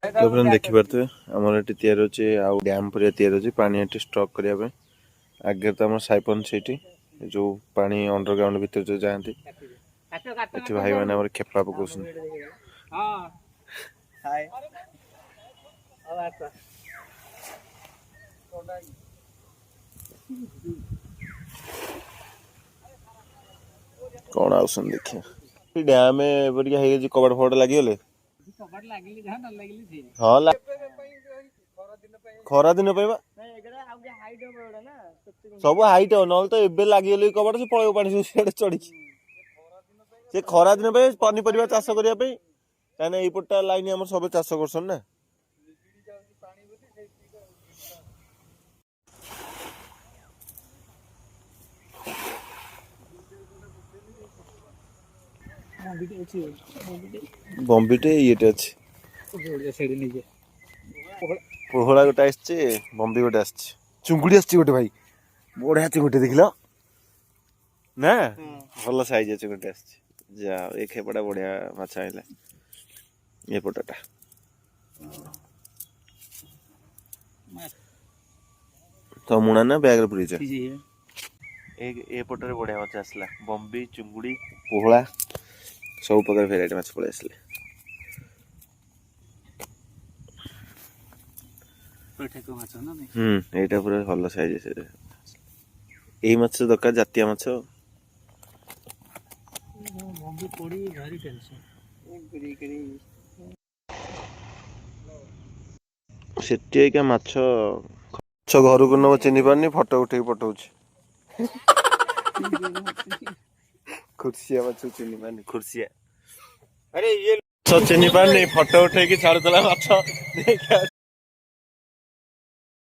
तो फ्रेंड देखि पारथि हमर एटी तयार होची आ डैम पर तयार होची पानी एटी स्टॉक करिया पे आगे तो हमर साइपन सेठी जो पानी अंडरग्राउंड भीतर जो जांती एटी भाई माने हमर खेपा पकोसन हां हाय कौन आउसन देखिए डैम में बढ़िया हे जे कबड़ फोड़ लागि गेले कबड़ लागिली जहां न लागिली थी हां खरा दिन पाइबा सब हाइट हो नल तो एबे लागि गेले कबड़ से पळेउ पानी से चढ़ी से खरा दिन पे पानी परिबा चाष करिया पे काने ए पट्टा लाइन हमर सब चाष करसन ना बम्बीटे येटे अछि पोहला गोटे आछे बम्बी गोटे आछे चुंगुडी आछे गोटे भाई बढ़िया चुंगुडी देखिलो ना भल साइज अछि गोटे आछे जा ए खेपड़ा बढ़िया माछ आइला ए पटाटा तो मुना ना बैग रे पुरीछ ए पटरे बढ़िया माछ आसला बम्बी चुंगुडी पोहला सब प्रकार भेराइटी माछ पळे आसले एटा पूरा भल साइज है ए माछ दरकार जातीय माछ सेठी क्या माछ घर को नब चिन्ह पारनी फोटो उठे पठाऊँ खुर्सिया माछ चिन्ह पारनी खुर्सिया अरे ये चिन्ह पारनी फोटो उठे छाड़देला माछ